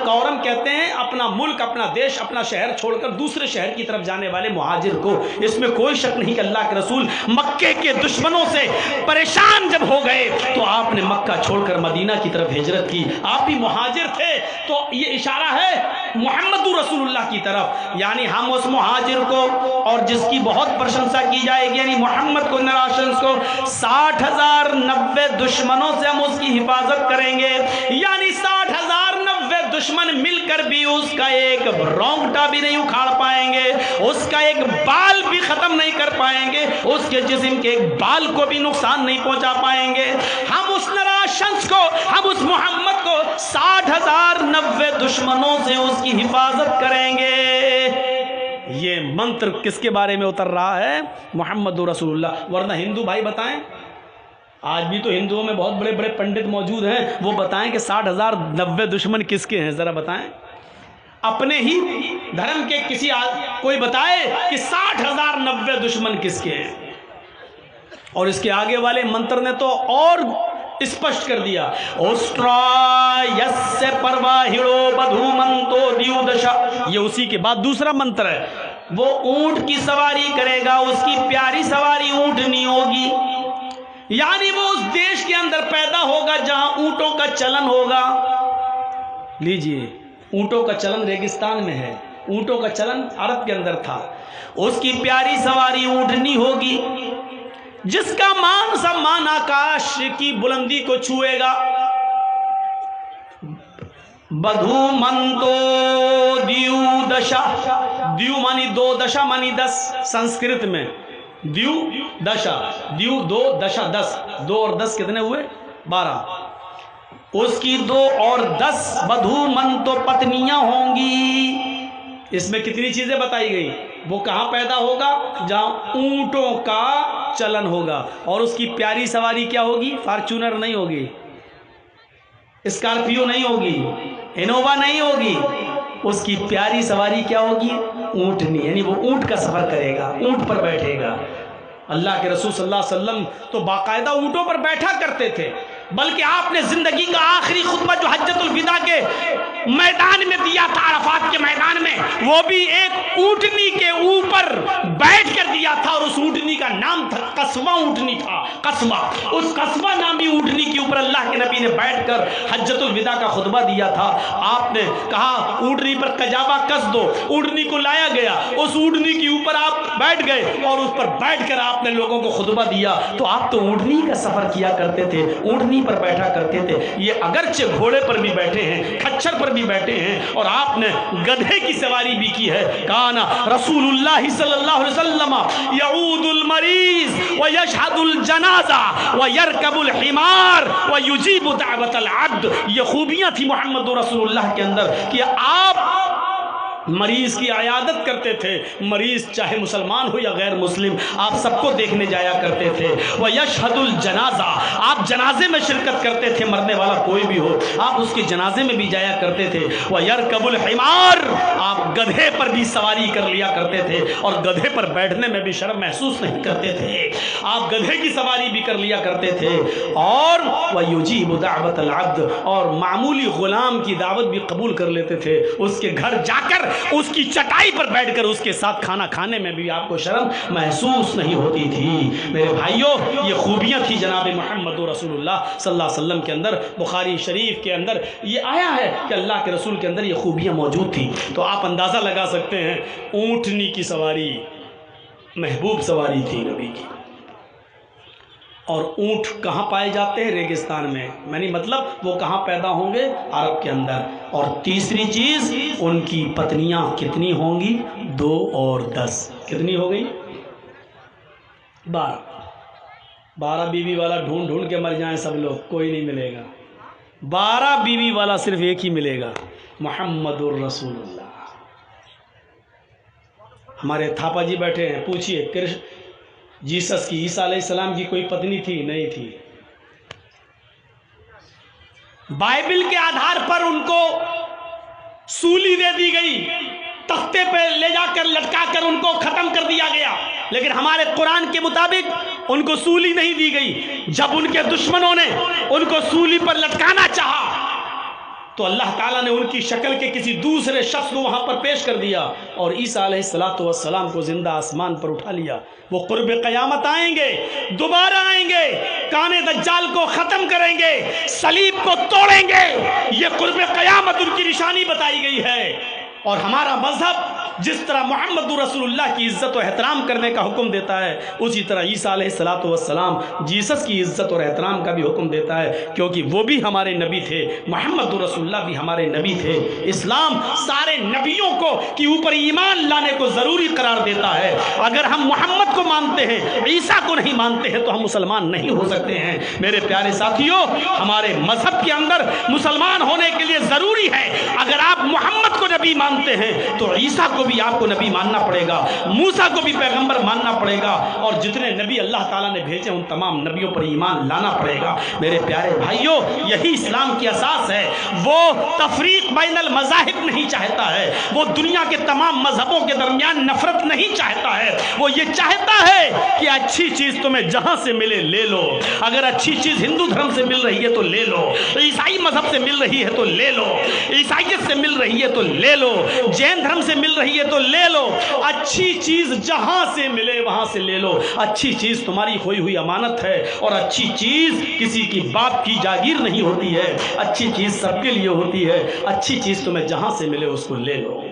कौरम कहते हैं अपना मुल्क, अपना देश, अपना शहर छोड़कर दूसरे शहर की तरफ जाने वाले मुहाजिर को। इसमें कोई शक नहीं कि अल्लाह के रसूल मक्के के दुश्मनों से परेशान जब हो गए तो आपने मक्का छोड़कर मदीना की तरफ हिजरत की। आप भी मुहाजिर थे, तो ये इशारा है मुहम्मदुर रसूलुल्लाह की तरफ, यानी हम उस मुहाजिर को और जिसकी बहुत प्रशंसा की जाएगी, यानी मोहम्मद को, नराशंस को 60,090 दुश्मनों से हम उसकी हिफाजत करेंगे। यानी 60,090 दुश्मन मिलकर भी उसका एक रोंगटा भी नहीं उखाड़ पाएंगे, उसका एक बाल भी खत्म नहीं कर पाएंगे, उसके जिस्म के एक बाल को भी नुकसान नहीं पहुंचा पाएंगे। हम उस नराशंस को, हम उस मोहम्मद को 60,090 दुश्मनों से उसकी हिफाजत करेंगे। ये मंत्र किसके बारे में उतर रहा है? मोहम्मद रसूलुल्लाह। वरना हिंदू भाई बताएं, आज भी तो हिंदुओं में बहुत बड़े बड़े पंडित मौजूद हैं, वो बताएं कि 60,090 दुश्मन किसके हैं, जरा बताएं। अपने ही धर्म के किसी कोई बताए कि 60,090 दुश्मन किसके हैं। और इसके आगे वाले मंत्र ने तो और स्पष्ट कर दिया, यस्य परवाहिड़ो बधूमंतो द्युदशा। ये उसी के बाद दूसरा मंत्र है, वो ऊंट की सवारी करेगा, उसकी प्यारी सवारी ऊंटनी होगी। यानी वो उस देश के अंदर पैदा होगा जहां ऊंटों का चलन होगा। लीजिए, ऊंटों का चलन रेगिस्तान में है, ऊंटों का चलन अरब के अंदर था। उसकी प्यारी सवारी ऊंटनी होगी जिसका मान सम्मान आकाश की बुलंदी को छुएगा। बधूमंतो द्यू दशा, द्यू मानी 2, दशा मानी 10। संस्कृत में द्यू दशा, द्यू 2, दशा 10, 2 और 10 कितने हुए? 12। उसकी 2 और 10 बधूमंतो पत्नियां होंगी। इसमें कितनी चीजें बताई गई? वो कहां पैदा होगा? जहां ऊंटों का चलन होगा। और उसकी प्यारी सवारी क्या होगी? फॉर्च्यूनर नहीं होगी, स्कॉर्पियो नहीं होगी, इनोवा नहीं होगी। उसकी प्यारी सवारी क्या होगी? ऊंटनी, यानी वो ऊंट का सफर करेगा, ऊंट पर बैठेगा। अल्लाह के रसूल सल्लल्लाहु अलैहि वसल्लम तो बाकायदा ऊंटों पर बैठा करते थे, बल्कि आपने जिंदगी का आखिरी खुतबा जो हज्जतुल विदा के मैदान में दिया था, अरफात के मैदान में, वो भी एक ऊंटनी के ऊपर बैठ कर दिया था। और उस ऊंटनी का नाम था कस्बा ऊंटनी था, कस्बा। उस कस्बा नामी ऊंटनी के ऊपर अल्लाह के नबी ने बैठकर हज्जतुल विदा का खुतबा दिया था। आपने कहा ऊंटनी पर कजावा कस दो, ऊंटनी को लाया गया, उस ऊंटनी के ऊपर आप बैठ गए और उस पर बैठकर आपने लोगों को खुतबा दिया। तो आप तो ऊंटनी का सफर किया करते थे, ऊंटनी पर बैठा करते थे। ये अगरचे घोड़े पर भी बैठे हैं, खच्चर पर भी बैठे हैं, और आपने गधे की सवारी भी की है। काना रसूलुल्लाह सल्लल्लाहु अलैहि वसल्लम यऊदुल मरीज व यशहदुल जनाजा व यरकबुल हिमार व युजीबु दावतल अब्द। ये खूबियां थी मोहम्मद रसूलुल्लाह के अंदर कि आप मरीज की आयादत करते थे। मरीज चाहे मुसलमान हो या गैर मुस्लिम, आप सबको देखने जाया करते थे। वह यशहदुल जनाजा, आप जनाजे में शिरकत करते थे, मरने वाला कोई भी हो आप उसके जनाजे में भी जाया करते थे। वह यरकबुल हिमार, आप गधे पर भी सवारी कर लिया करते थे और गधे पर बैठने में भी शर्म महसूस नहीं करते थे, आप गधे की सवारी भी कर लिया करते थे। और वह युजीबु दावतल अब्द, और मामूली गुलाम की दावत भी कबूल कर लेते थे। उसके घर जाकर उसकी चटाई पर बैठकर उसके साथ खाना खाने में भी आपको शर्म महसूस नहीं होती थी। मेरे भाइयों, ये खूबियां थी जनाब मोहम्मद रसूलुल्लाह सल्लल्लाहु अलैहि वसल्लम के अंदर। बुखारी शरीफ के अंदर ये आया है कि अल्लाह के रसूल के अंदर ये खूबियां मौजूद थी। तो आप अंदाज़ा लगा सकते हैं, ऊंटनी की सवारी महबूब सवारी थी नबी की। और ऊंट कहाँ पाए जाते हैं? रेगिस्तान में। मैंने मतलब वो कहाँ पैदा होंगे? अरब के अंदर। और तीसरी चीज़, उनकी पत्नियाँ कितनी होंगी? 2 और 10। कितनी हो गई? 12 बीवी वाला ढूंढ ढूंढ के मर जाएं सब लोग, कोई नहीं मिलेगा। 12 बीवी वाला सिर्फ एक ही मिलेगा, मोहम्मदुर रसूलुल्लाह। हमारे थापा जी बैठे हैं, पूछिए कृष्ण जीसस की, ईसा अलैहिस्सलाम की कोई पत्नी थी? नहीं थी। बाइबल के आधार पर उनको सूली दे दी गई, तख्ते पे ले जाकर लटका कर उनको खत्म कर दिया गया। लेकिन हमारे कुरान के मुताबिक उनको सूली नहीं दी गई। जब उनके दुश्मनों ने उनको सूली पर लटकाना चाहा तो अल्लाह ताला ने उनकी शक्ल के किसी दूसरे शख्स को वहाँ पर पेश कर दिया और ईसा अलैहिस्सलातु वस्सलाम को जिंदा आसमान पर उठा लिया। वो कुर्ब क़यामत आएंगे, दोबारा आएंगे, काने दज्जाल को ख़त्म करेंगे, सलीब को तोड़ेंगे। ये कुर्ब क़यामत उनकी निशानी बताई गई है। और हमारा मजहब जिस तरह मोहम्मद रसूलुल्लाह की इज़्ज़त और एहतराम करने का हुक्म देता है, उसी तरह ईसा अलैहिस्सलातु वस्सलाम जीसस की इज़्ज़त और एहतराम का भी हुक्म देता है, क्योंकि वो भी हमारे नबी थे, मोहम्मद रसूलुल्लाह भी हमारे नबी थे। इस्लाम सारे नबियों को के ऊपर ईमान लाने को ज़रूरी करार देता है। अगर हम मोहम्मद को मानते हैं, ईसा को नहीं मानते हैं, तो हम मुसलमान नहीं हो सकते हैं। मेरे प्यारे साथियों, हमारे मजहब के अंदर मुसलमान होने के लिए ज़रूरी है, अगर आप मोहम्मद को नबी मानते हैं तो ईसा को भी आपको नबी मानना पड़ेगा, मूसा को भी पैगंबर मानना पड़ेगा, और जितने नबी अल्लाह ताला ने भेजे उन तमाम नबियों पर ईमान लाना पड़ेगा। मेरे प्यारे भाइयों, यही इस्लाम की असास है। वो तफरीक बैनल मज़ाहिब नहीं चाहता है, वो दुनिया के तमाम मजहबों के दरमियान नफरत नहीं चाहता है। वो ये चाहता है कि अच्छी चीज़ तुम्हें जहाँ से मिले ले लो। अगर अच्छी चीज़ हिंदू धर्म से मिल रही है तो ले लो, ईसाई मजहब से मिल रही है तो ले लो, ईसाइयत से मिल रही है तो ले लो, जैन धर्म से मिल रही है तो ले लो। अच्छी चीज जहां से मिले वहां से ले लो। अच्छी चीज तुम्हारी खोई हुई अमानत है, और अच्छी चीज किसी की बाप की जागीर नहीं होती है। अच्छी चीज सबके लिए होती है। अच्छी चीज तुम्हें जहां से मिले उसको ले लो।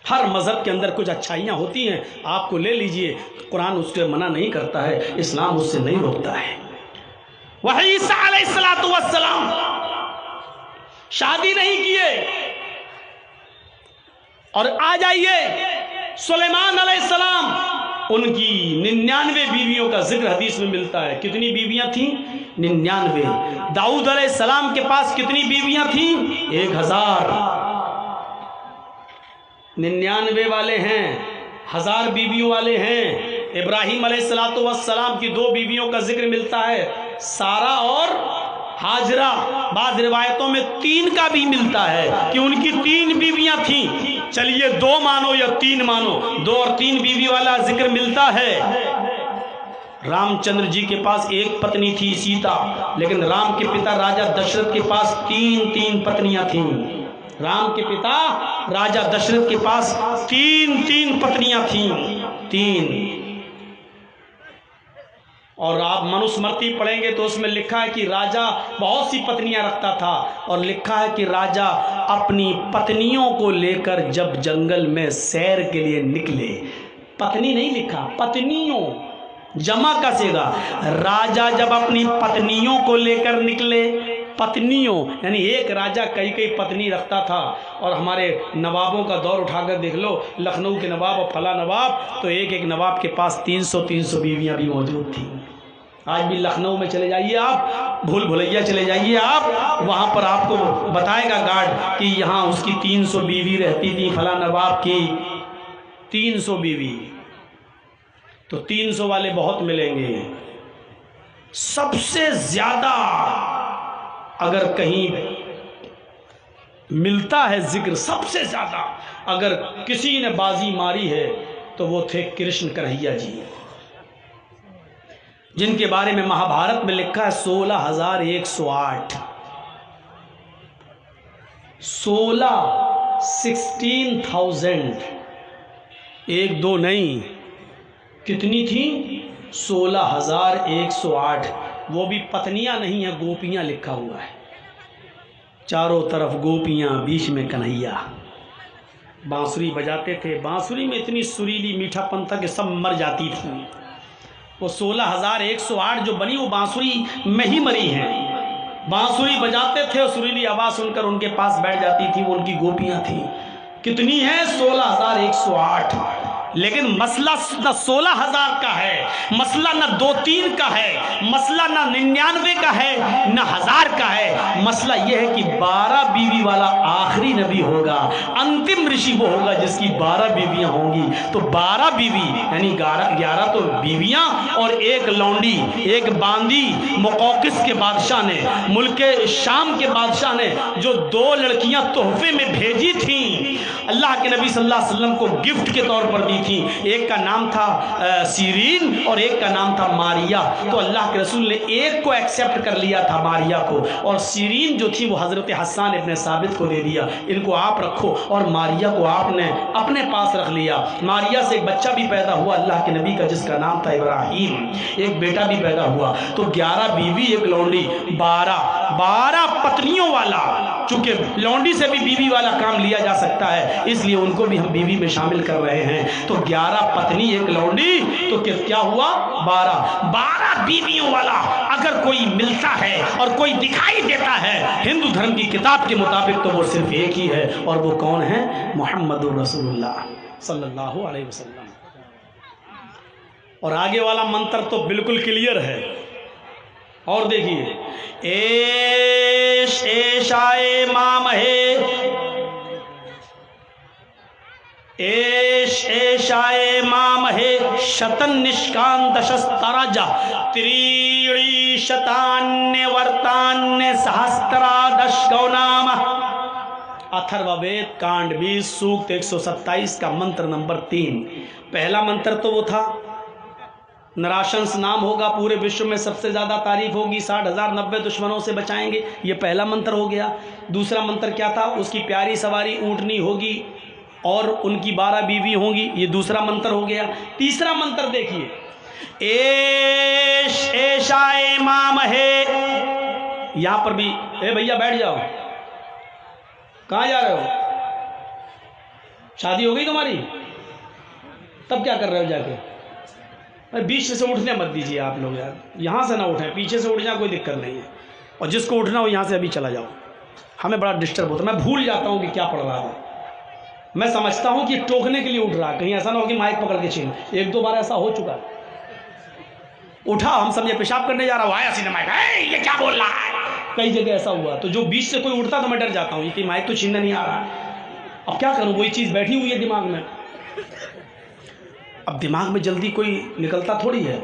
हर मजहब के अंदर कुछ अच्छाइयाँ होती हैं, आपको ले लीजिए, कुरान उससे मना नहीं करता है, इस्लाम उससे नहीं रोकता है। वही ईसा अलैहिस्सलातु वस्सलाम शादी नहीं किए, और आ जाइए सुलेमान अलैहिस्सलाम, उनकी 99 बीवियों का जिक्र हदीस में मिलता है। कितनी बीवियां थीं? 99। दाऊद अलैहिस्सलाम के पास कितनी बीवियां थीं? 1000। 99 वाले हैं, 1000 बीवियों वाले हैं। इब्राहीम अलैहिस्सलातु वस्सलाम की 2 बीवियों का जिक्र मिलता है, सारा और हाजरा। बाद रिवायतों में 3 का भी मिलता है कि उनकी 3 बीवियां थीं। चलिए 2 मानो या 3 मानो, 2 और 3 बीवी वाला जिक्र मिलता है। रामचंद्र जी के पास 1 पत्नी थी सीता, लेकिन राम के पिता राजा दशरथ के पास 3 पत्नियां थीं। राम के पिता राजा दशरथ के पास 3 पत्नियां थीं, 3। और आप मनुस्मृति पढ़ेंगे तो उसमें लिखा है कि राजा बहुत सी पत्नियां रखता था, और लिखा है कि राजा अपनी पत्नियों को लेकर जब जंगल में सैर के लिए निकले, पत्नी नहीं लिखा, पत्नियों, जमा का सेगा, राजा जब अपनी पत्नियों को लेकर निकले, पत्नियों यानी एक राजा कई पत्नी रखता था। और हमारे नवाबों का दौर उठाकर देख लो, लखनऊ के नवाब और फला नवाब, तो एक नवाब के पास 300 बीवियां भी मौजूद थी। आज भी लखनऊ में चले जाइए आप, भूल भुलैया चले जाइए आप, वहाँ पर आपको बताएगा गार्ड कि यहाँ उसकी 300 बीवी रहती थी, फला नवाब की 300 बीवी। तो 300 वाले बहुत मिलेंगे। सबसे ज्यादा अगर कहीं मिलता है जिक्र, सबसे ज्यादा अगर किसी ने बाजी मारी है तो वो थे कृष्ण कन्हैया जी, जिनके बारे में महाभारत में लिखा है 16,108। 16,000, 1-2 नहीं, कितनी थी? 16,108। वो भी पत्नियां नहीं है, गोपियां लिखा हुआ है। चारों तरफ गोपियां, बीच में कन्हैया। बांसुरी बजाते थे, बांसुरी में इतनी सुरीली मीठापन था कि सब मर जाती थी। वो 16,108 जो बनी वो बांसुरी में ही मरी हैं। बांसुरी बजाते थे और सुरीली आवाज़ सुनकर उनके पास बैठ जाती थी, वो उनकी गोपियां थी। कितनी है? 16,108। लेकिन मसला न 16,000 का है, मसला न 2-3 का है, मसला न 99 का है, न 1000 का है। मसला यह है कि 12 बीवी वाला आखिरी नबी होगा, अंतिम ऋषि वो होगा जिसकी 12 बीवियां होंगी। तो 12 बीवी यानी 11 तो बीवियां और एक लौंडी, एक बांदी मुकौकिस के बादशाह ने, मुल्क शाम के बादशाह ने जो 2 लड़कियां तोहफे में भेजी थी, अल्लाह के नबी सल्लल्लाहु अलैहि वसल्लम को गिफ्ट के तौर पर दी थी। एक का नाम था सीरीन और एक का नाम था मारिया। तो अल्लाह के रसूल ने एक को एक्सेप्ट कर लिया था, मारिया को, और सीरीन जो थी वो हज़रत हसन इब्न साबित को दे दिया, इनको आप रखो, और मारिया को आपने अपने पास रख लिया। मारिया से एक बच्चा भी पैदा हुआ अल्लाह के नबी का, जिसका नाम था इब्राहीम, एक बेटा भी पैदा हुआ। तो 11 बीवी, एक लौंडी, 12 पत्नियों वाला। चूंकि लौंडी से भी बीवी वाला काम लिया जा सकता है, इसलिए उनको भी हम बीवी में शामिल कर रहे हैं। तो 11 पत्नी, एक लौंडी, तो क्या हुआ? 12 बीवियों वाला अगर कोई मिलता है और कोई दिखाई देता है हिंदू धर्म की किताब के मुताबिक, तो वो सिर्फ एक ही है, और वो कौन है? मुहम्मदुर रसूलुल्लाह सल्लल्लाहु अलैहि वसल्लम। और आगे वाला मंत्र तो बिल्कुल क्लियर है, और देखिए, एशाए मामहे, एशाए मामहे शतन निष्कान दशस्तराजा त्रीणी शतान्य वर्तान्य सहस्त्रादश गौनाम। अथर्ववेद कांड 20 सूक्त 127 का मंत्र नंबर 3। पहला मंत्र तो वो था, नराशंस नाम होगा, पूरे विश्व में सबसे ज़्यादा तारीफ होगी, 60,000 90 दुश्मनों से बचाएंगे, ये पहला मंत्र हो गया। दूसरा मंत्र क्या था? उसकी प्यारी सवारी ऊँटनी होगी और उनकी 12 बीवी होंगी, ये दूसरा मंत्र हो गया। तीसरा मंत्र देखिए, एशाए मामहे, यहाँ पर भी, ए भैया बैठ जाओ, कहाँ जा रहे हो? शादी हो गई तुम्हारी? तब क्या कर रहे हो जाके? बीच से उठने मत दीजिए आप लोग यार, यहाँ से ना उठें, पीछे से उठ जाए कोई दिक्कत नहीं है, और जिसको उठना हो यहाँ से अभी चला जाओ। हमें बड़ा डिस्टर्ब होता है, मैं भूल जाता हूँ कि क्या पढ़ रहा था। मैं समझता हूँ कि टोकने के लिए उठ रहा, कहीं ऐसा ना हो कि माइक पकड़ के छीन। 1-2 बार ऐसा हो चुका है। उठा, हम समझे पेशाब करने जा रहा हूँ, आया सीधा माइक, ये क्या बोल रहा है। कई जगह ऐसा हुआ, तो जो बीच से कोई उठता तो मैं डर जाता हूँ कि माइक तो छीनने नहीं आ रहा। अब क्या करूँ, वही चीज़ बैठी हुई है दिमाग में। अब दिमाग में जल्दी कोई निकलता थोड़ी है।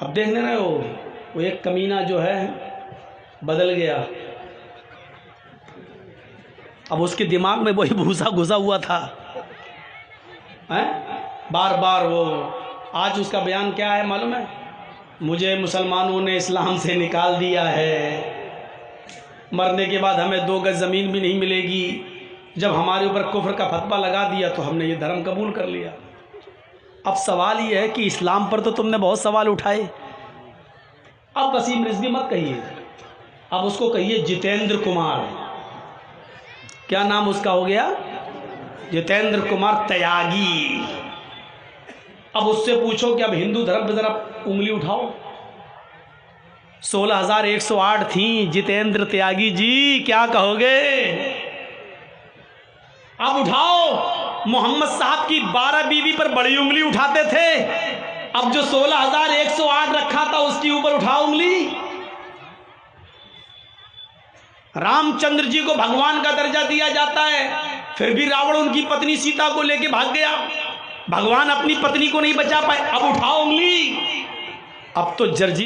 अब देख ले रहे हो, वो एक कमीना जो है बदल गया, अब उसके दिमाग में वही भूसा घुसा हुआ था, हैं? बार बार वो, आज उसका बयान क्या है मालूम है? मुझे मुसलमानों ने इस्लाम से निकाल दिया है, मरने के बाद हमें 2 गज ज़मीन भी नहीं मिलेगी। जब हमारे ऊपर कुफ्र का फतवा लगा दिया तो हमने ये धर्म कबूल कर लिया। अब सवाल ये है कि इस्लाम पर तो तुमने बहुत सवाल उठाए, अब वसीम रिजवी मत कहिए, अब उसको कहिए जितेंद्र कुमार। क्या नाम उसका हो गया? जितेंद्र कुमार त्यागी। अब उससे पूछो कि अब हिंदू धर्म पर जरा उंगली उठाओ। 16,108 थी, जितेंद्र त्यागी जी क्या कहोगे? अब उठाओ। मोहम्मद साहब की 12 बीवी पर बड़ी उंगली उठाते थे, अब जो 16,108 रखा था उसके ऊपर उठाओ उंगली। रामचंद्र जी को भगवान का दर्जा दिया जाता है, फिर भी रावण उनकी पत्नी सीता को लेके भाग गया, भगवान अपनी पत्नी को नहीं बचा पाए। अब उठाओ उंगली। अब तो जर्जी